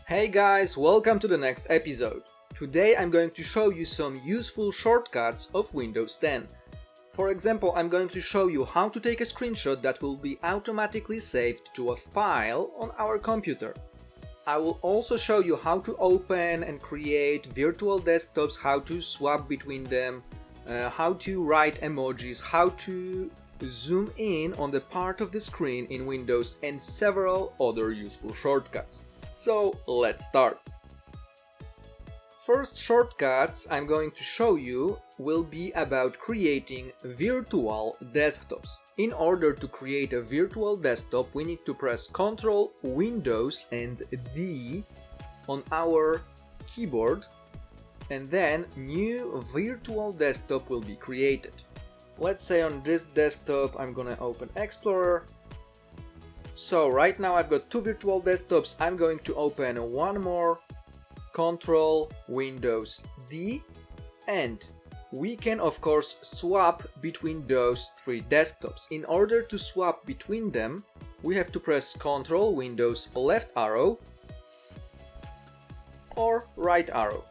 Hey guys, welcome to the next episode. Today I'm going to show you some useful shortcuts of Windows 10. For example, I'm going to show you how to take a screenshot that will be automatically saved to a file on our computer. I will also show you how to open and create virtual desktops, how to swap between them, how to write emojis, how to zoom in on the part of the screen in Windows, and several other useful shortcuts. So let's start. First shortcuts I'm going to show you will be about creating virtual desktops. In order to create a virtual desktop, we need to press Ctrl, Windows and D on our keyboard, and then new virtual desktop will be created. Let's say on this desktop I'm gonna open Explorer. So right now I've got two virtual desktops. I'm going to open one more, Ctrl, Windows, D, and we can of course swap between those three desktops. In order to swap between them, we have to press Ctrl, Windows, left arrow or right arrow.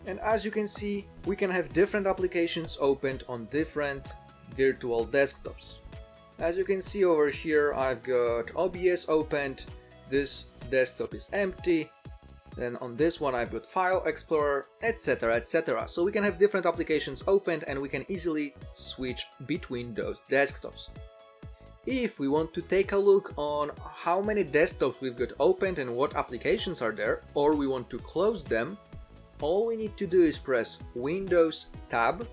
And as you can see, we can have different applications opened on different virtual desktops. As you can see over here, I've got OBS opened, this desktop is empty, then on this one I've got File Explorer, etc, etc. So we can have different applications opened and we can easily switch between those desktops. If we want to take a look on how many desktops we've got opened and what applications are there, or we want to close them, all we need to do is press Windows Tab,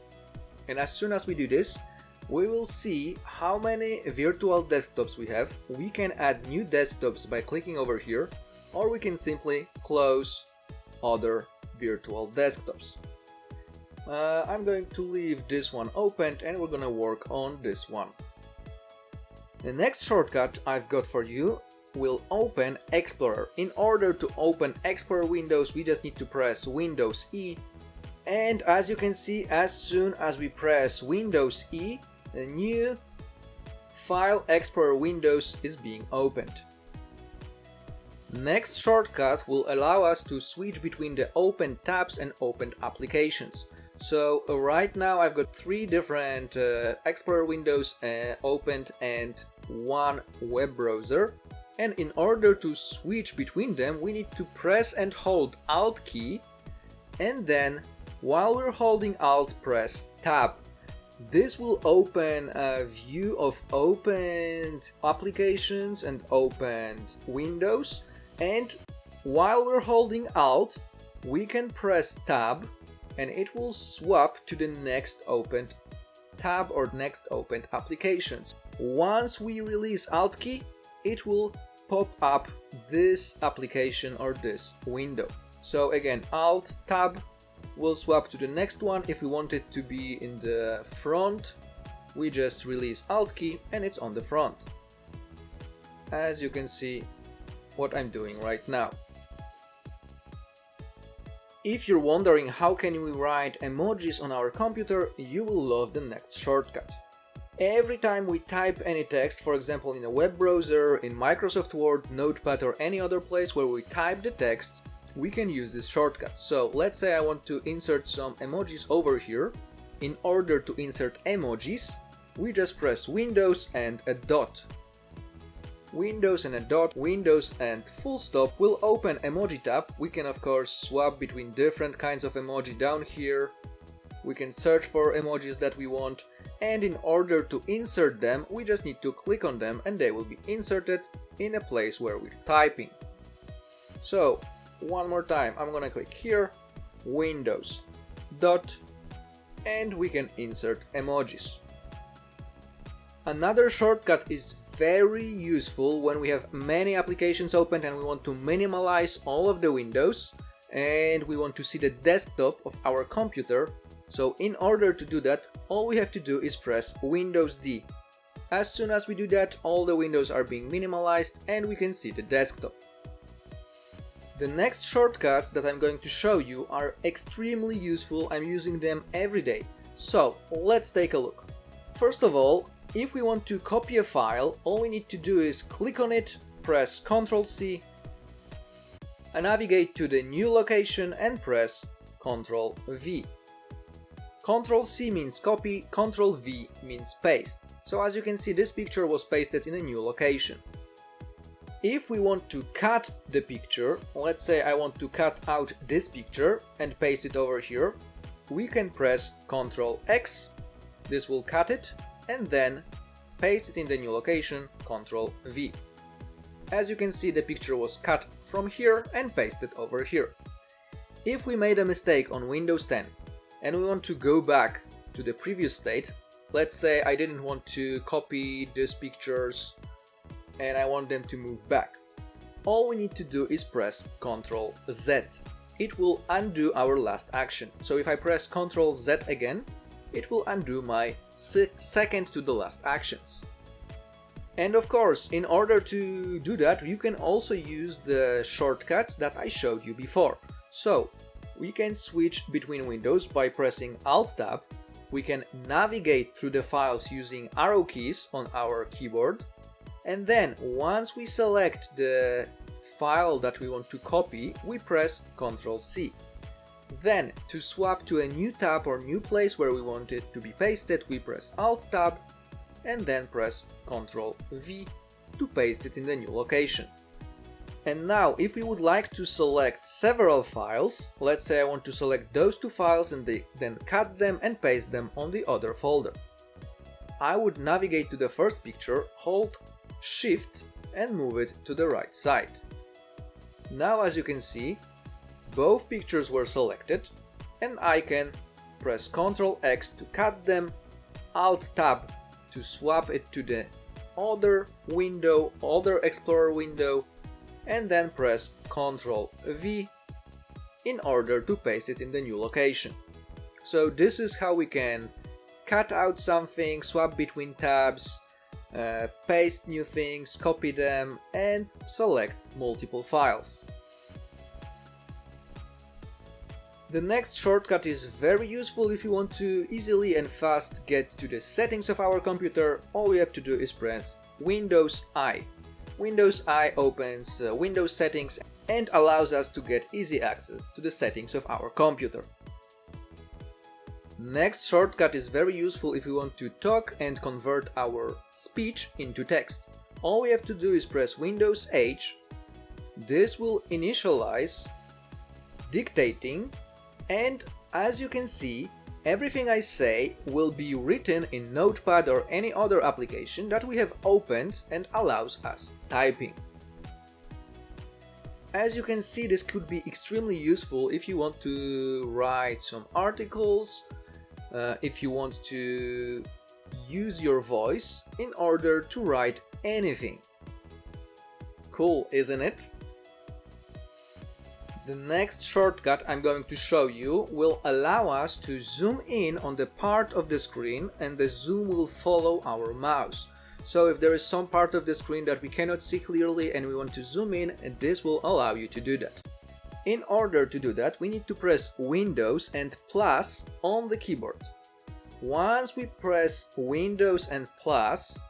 and as soon as we do this, we will see how many virtual desktops we have. We can add new desktops by clicking over here, or we can simply close other virtual desktops. I'm going to leave this one opened and we're gonna work on this one. The next shortcut I've got for you will open Explorer. In order to open Explorer windows, we just need to press Windows E, and as you can see, as soon as we press Windows E, the new File Explorer windows is being opened. Next shortcut will allow us to switch between the open tabs and opened applications. So right now I've got three different Explorer windows opened and one web browser. And in order to switch between them, we need to press and hold Alt key, and then while we're holding Alt, press Tab. This will open a view of opened applications and opened windows, and while we're holding Alt, we can press Tab and it will swap to the next opened tab or next opened applications. Once we release Alt key, it will pop up this application or this window. So again, Alt Tab will swap to the next one. If we want it to be in the front, we just release Alt key and it's on the front. As you can see what I'm doing right now. If you're wondering how can we write emojis on our computer, you will love the next shortcut. Every time we type any text, for example in a web browser, in Microsoft Word, Notepad or any other place where we type the text, we can use this shortcut. So let's say I want to insert some emojis over here. In order to insert emojis, we just press Windows and a dot. Windows and a dot, Windows and full stop will open emoji tab. We can of course swap between different kinds of emoji down here. We can search for emojis that we want, and in order to insert them, we just need to click on them and they will be inserted in a place where we're typing. So one more time, I'm gonna click here, Windows, dot, and we can insert emojis. Another shortcut is very useful when we have many applications open and we want to minimize all of the windows and we want to see the desktop of our computer. So in order to do that, all we have to do is press Windows D. As soon as we do that, all the windows are being minimalized and we can see the desktop. The next shortcuts that I'm going to show you are extremely useful. I'm using them every day. So let's take a look. First of all, if we want to copy a file, all we need to do is click on it, press Ctrl C, navigate to the new location and press Ctrl V. Ctrl C means copy, Ctrl V means paste. So as you can see, this picture was pasted in a new location. If we want to cut the picture, let's say I want to cut out this picture and paste it over here, we can press Ctrl X, this will cut it, and then paste it in the new location, Ctrl V. As you can see, the picture was cut from here and pasted over here. If we made a mistake on Windows 10 and we want to go back to the previous state, let's say I didn't want to copy these pictures and I want them to move back. All we need to do is press Ctrl Z. It will undo our last action. So if I press Ctrl Z again, it will undo my second to the last actions. And of course, in order to do that, you can also use the shortcuts that I showed you before. So we can switch between windows by pressing Alt-Tab. We can navigate through the files using arrow keys on our keyboard. And then once we select the file that we want to copy, we press Ctrl C. Then to swap to a new tab or new place where we want it to be pasted, we press Alt-Tab and then press Ctrl V to paste it in the new location. And now if we would like to select several files, let's say I want to select those two files and then cut them and paste them on the other folder. I would navigate to the first picture, hold Shift and move it to the right side. Now as you can see, both pictures were selected and I can press Ctrl X to cut them, Alt-Tab to swap it to the other window, other Explorer window, and then press Ctrl V in order to paste it in the new location. So this is how we can cut out something, swap between tabs, paste new things, copy them, and select multiple files. The next shortcut is very useful if you want to easily and fast get to the settings of our computer. All we have to do is press Windows I. Windows I opens Windows settings and allows us to get easy access to the settings of our computer. Next shortcut is very useful if we want to talk and convert our speech into text. All we have to do is press Windows H. This will initialize dictating, and as you can see, everything I say will be written in Notepad or any other application that we have opened and allows us typing. As you can see, this could be extremely useful if you want to write some articles, if you want to use your voice in order to write anything. Cool, isn't it? The next shortcut I'm going to show you will allow us to zoom in on the part of the screen and the zoom will follow our mouse. So if there is some part of the screen that we cannot see clearly and we want to zoom in, and this will allow you to do that. In order to do that, we need to press Windows and plus on the keyboard. Once we press Windows and plus,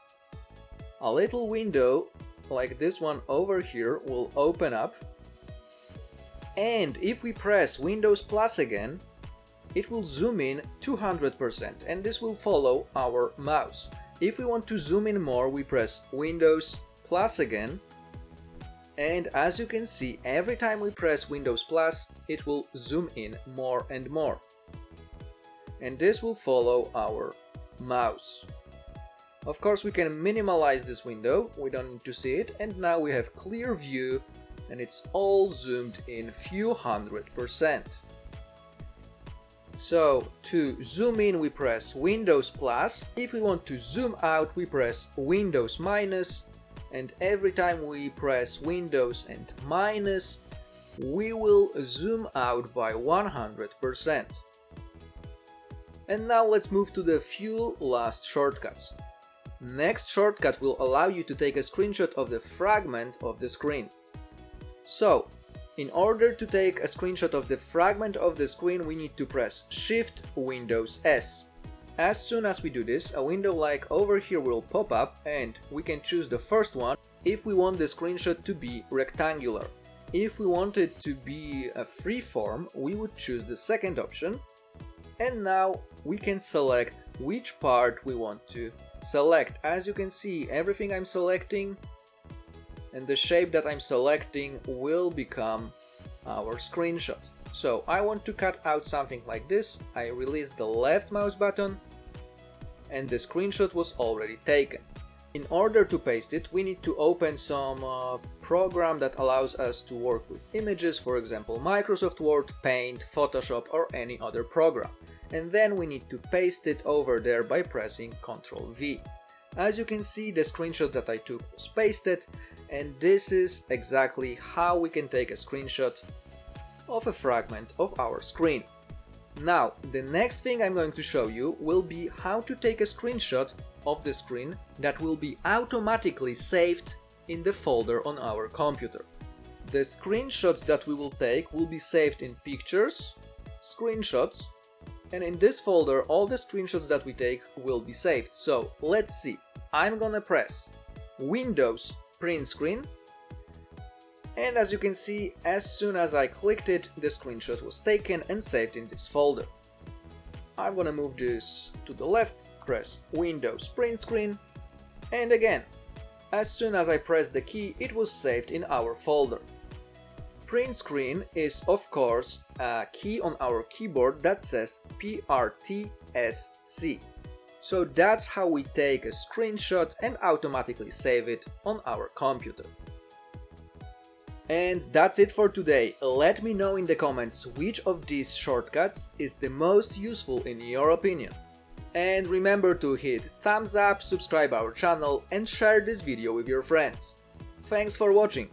a little window like this one over here will open up. And if we press Windows plus again, it will zoom in 200% and this will follow our mouse. If we want to zoom in more, we press Windows plus again, and as you can see, every time we press Windows plus, it will zoom in more and more. And this will follow our mouse. Of course, we can minimize this window, we don't need to see it, and now we have clear view and it's all zoomed in few 100%. So to zoom in we press Windows plus, if we want to zoom out we press Windows minus, and every time we press Windows and minus we will zoom out by 100%. And now let's move to the few last shortcuts. Next shortcut will allow you to take a screenshot of the fragment of the screen. So, in order to take a screenshot of the fragment of the screen, we need to press Shift Windows S. As soon as we do this, a window like over here will pop up and we can choose the first one if we want the screenshot to be rectangular. If we want it to be a free form, we would choose the second option. And now we can select which part we want to select. As you can see, everything I'm selecting and the shape that I'm selecting will become our screenshot. So I want to cut out something like this. I release the left mouse button and the screenshot was already taken. In order to paste it, we need to open some program that allows us to work with images, for example Microsoft Word, Paint, Photoshop or any other program. And then we need to paste it over there by pressing Ctrl V. As you can see, the screenshot that I took was pasted, and this is exactly how we can take a screenshot of a fragment of our screen. Now, the next thing I'm going to show you will be how to take a screenshot of the screen that will be automatically saved in the folder on our computer. The screenshots that we will take will be saved in Pictures, Screenshots, and in this folder all the screenshots that we take will be saved. So let's see. I'm gonna press Windows Print Screen, and as you can see, as soon as I clicked it, the screenshot was taken and saved in this folder. I'm gonna move this to the left, press Windows Print Screen, and again, as soon as I press the key, it was saved in our folder. Print Screen is of course a key on our keyboard that says PRTSC. So that's how we take a screenshot and automatically save it on our computer. And that's it for today. Let me know in the comments which of these shortcuts is the most useful in your opinion. And remember to hit thumbs up, subscribe our channel and share this video with your friends. Thanks for watching.